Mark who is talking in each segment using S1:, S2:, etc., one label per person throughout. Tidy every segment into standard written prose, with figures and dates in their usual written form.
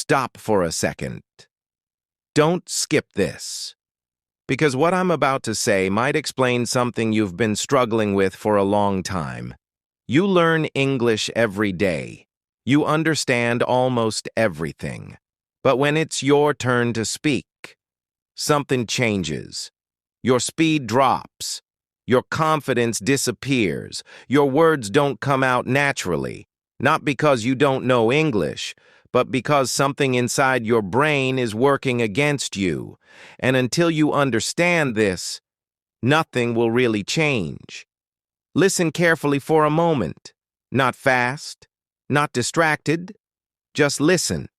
S1: stop for a second. Don't skip this, because what I'm about to say might explain something you've been struggling with for a long time. You learn English every day. You understand almost everything. But when it's your turn to speak, something changes. Your speed drops. Your confidence disappears. Your words don't come out naturally, not because you don't know English, but because something inside your brain is working against you. And until you understand this, nothing will really change. Listen carefully for a moment. Not fast, not distracted. Just listen.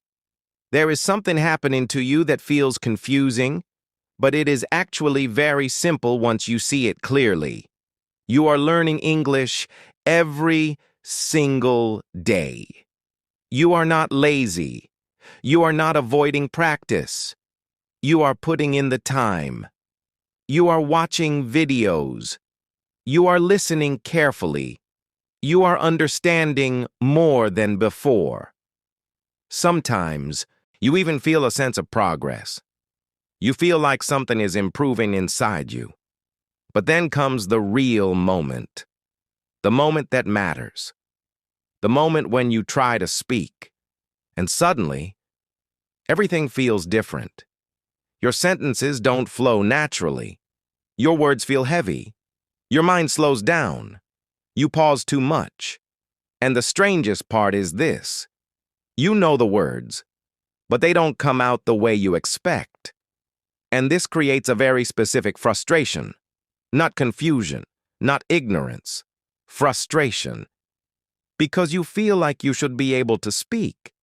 S1: There is something happening to you that feels confusing, but it is actually very simple once you see it clearly. You are learning English every single day. You are not lazy. You are not avoiding practice. You are putting in the time. You are watching videos. You are listening carefully. You are understanding more than before. Sometimes, you even feel a sense of progress. You feel like something is improving inside you. But then comes the real moment. The moment that matters. The moment when you try to speak. And suddenly, everything feels different. Your sentences don't flow naturally. Your words feel heavy. Your mind slows down. You pause too much. And the strangest part is this. You know the words, but they don't come out the way you expect. And this creates a very specific frustration. Not confusion, not ignorance. Frustration. Because you feel like you should be able to speak,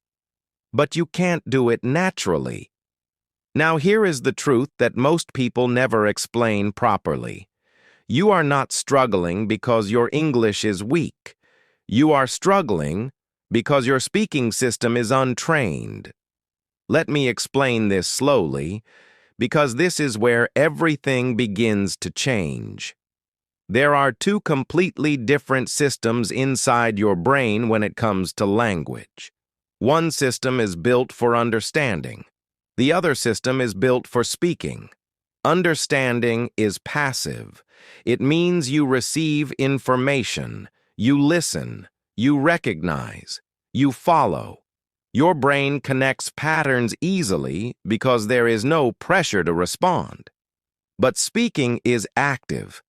S1: but you can't do it naturally. Now here is the truth that most people never explain properly. You are not struggling because your English is weak. You are struggling because your speaking system is untrained. Let me explain this slowly, because this is where everything begins to change. There are two completely different systems inside your brain when it comes to language. One system is built for understanding. The other system is built for speaking. Understanding is passive. It means you receive information, you listen, you recognize, you follow. Your brain connects patterns easily because there is no pressure to respond. But speaking is active.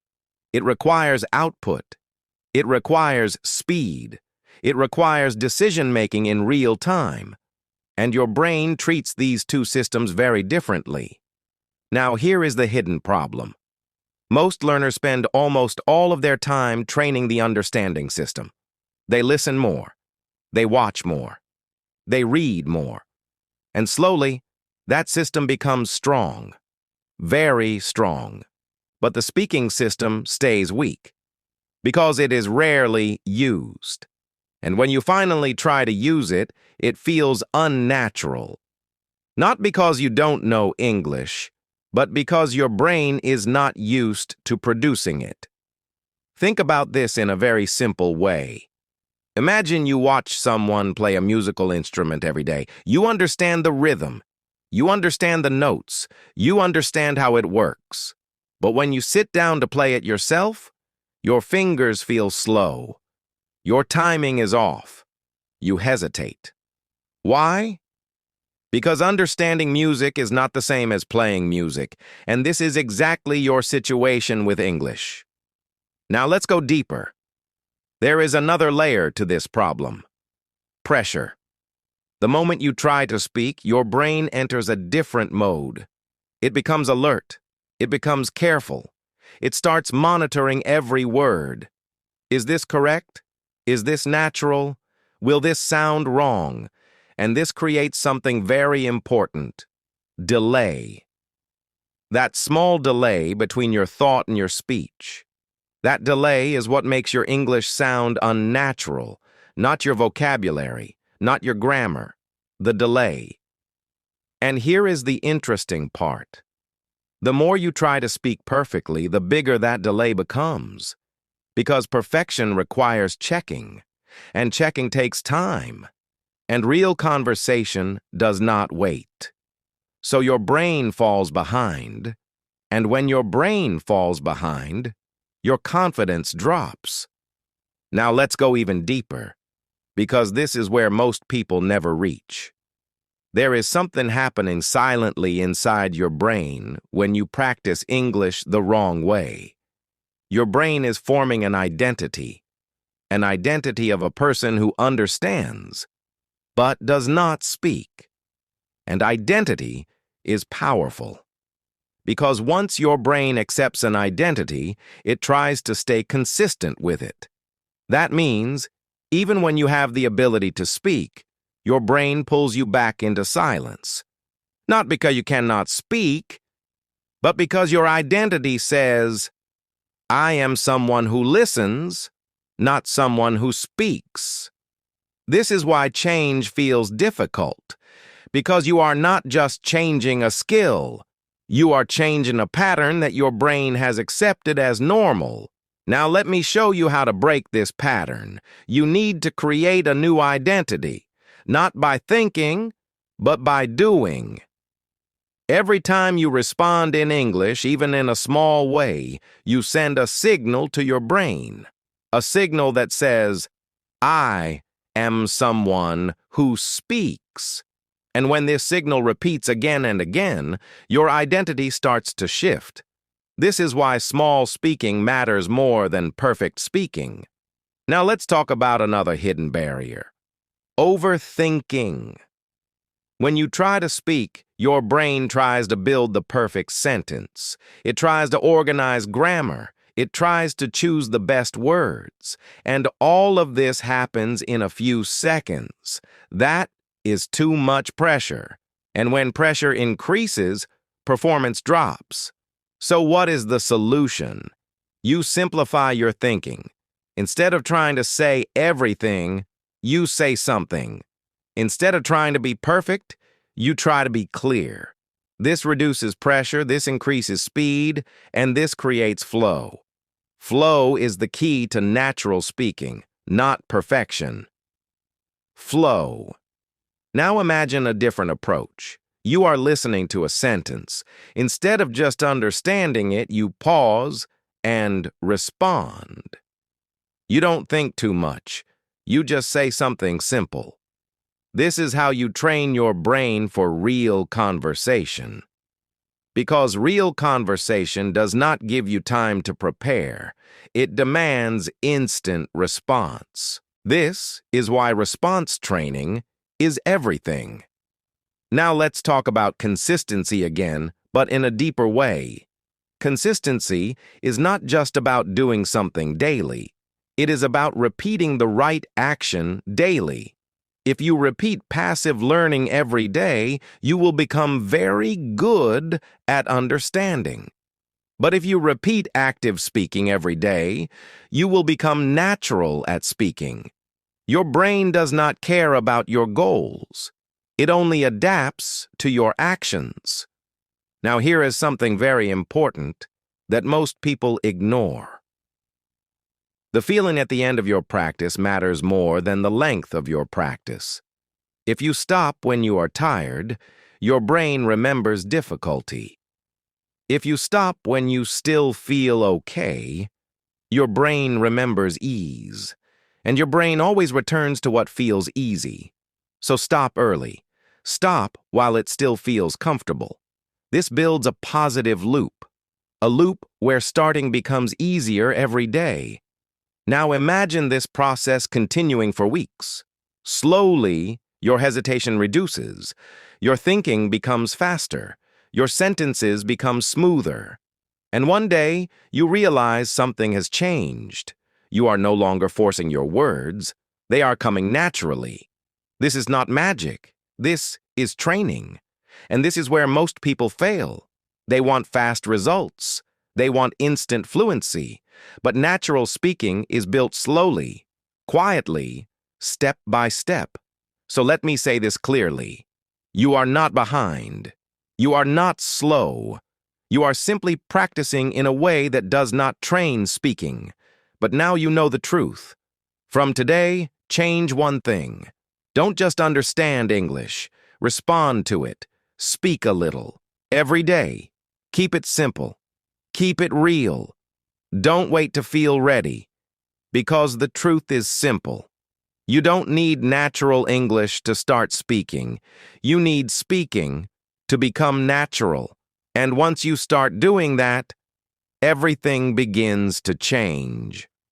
S1: It requires output. It requires speed. It requires decision-making in real time. And your brain treats these two systems very differently. Now here is the hidden problem. Most learners spend almost all of their time training the understanding system. They listen more. They watch more. They read more. And slowly, that system becomes strong. Very strong. But the speaking system stays weak because it is rarely used. And when you finally try to use it, it feels unnatural. Not because you don't know English, but because your brain is not used to producing it. Think about this in a very simple way. Imagine you watch someone play a musical instrument every day. You understand the rhythm. You understand the notes. You understand how it works. But when you sit down to play it yourself, your fingers feel slow. Your timing is off. You hesitate. Why? Because understanding music is not the same as playing music, and this is exactly your situation with English. Now let's go deeper. There is another layer to this problem. Pressure. The moment you try to speak, your brain enters a different mode. It becomes alert. It becomes careful. It starts monitoring every word. Is this correct? Is this natural? Will this sound wrong? And this creates something very important. Delay. That small delay between your thought and your speech. That delay is what makes your English sound unnatural, not your vocabulary, not your grammar. The delay. And here is the interesting part. The more you try to speak perfectly, the bigger that delay becomes. Because perfection requires checking, and checking takes time. And real conversation does not wait. So your brain falls behind, and when your brain falls behind, your confidence drops. Now let's go even deeper, because this is where most people never reach. There is something happening silently inside your brain when you practice English the wrong way. Your brain is forming an identity of a person who understands, but does not speak. And identity is powerful, because once your brain accepts an identity, it tries to stay consistent with it. That means, even when you have the ability to speak, your brain pulls you back into silence. Not because you cannot speak, but because your identity says, I am someone who listens, not someone who speaks. This is why change feels difficult, because you are not just changing a skill, you are changing a pattern that your brain has accepted as normal. Now let me show you how to break this pattern. You need to create a new identity. Not by thinking, but by doing. Every time you respond in English, even in a small way, you send a signal to your brain. A signal that says, I am someone who speaks. And when this signal repeats again and again, your identity starts to shift. This is why small speaking matters more than perfect speaking. Now let's talk about another hidden barrier. Overthinking. When you try to speak, your brain tries to build the perfect sentence. It tries to organize grammar. It tries to choose the best words. And all of this happens in a few seconds. That is too much pressure. And when pressure increases, performance drops. So what is the solution? You simplify your thinking. Instead of trying to say everything, you say something. Instead of trying to be perfect, you try to be clear. This reduces pressure, this increases speed, and this creates flow. Flow is the key to natural speaking, not perfection. Flow. Now imagine a different approach. You are listening to a sentence. Instead of just understanding it, you pause and respond. You don't think too much. You just say something simple. This is how you train your brain for real conversation. Because real conversation does not give you time to prepare. It demands instant response. This is why response training is everything. Now let's talk about consistency again, but in a deeper way. Consistency is not just about doing something daily. It is about repeating the right action daily. If you repeat passive learning every day, you will become very good at understanding. But if you repeat active speaking every day, you will become natural at speaking. Your brain does not care about your goals. It only adapts to your actions. Now here is something very important that most people ignore. The feeling at the end of your practice matters more than the length of your practice. If you stop when you are tired, your brain remembers difficulty. If you stop when you still feel okay, your brain remembers ease. And your brain always returns to what feels easy. So stop early. Stop while it still feels comfortable. This builds a positive loop. A loop where starting becomes easier every day. Now imagine this process continuing for weeks. Slowly, your hesitation reduces. Your thinking becomes faster. Your sentences become smoother. And one day, you realize something has changed. You are no longer forcing your words. They are coming naturally. This is not magic. This is training. And this is where most people fail. They want fast results. They want instant fluency. But natural speaking is built slowly, quietly, step by step. So let me say this clearly. You are not behind. You are not slow. You are simply practicing in a way that does not train speaking. But now you know the truth. From today, change one thing. Don't just understand English. Respond to it. Speak a little. Every day. Keep it simple. Keep it real. Don't wait to feel ready. Because the truth is simple. You don't need natural English to start speaking. You need speaking to become natural. And once you start doing that, everything begins to change.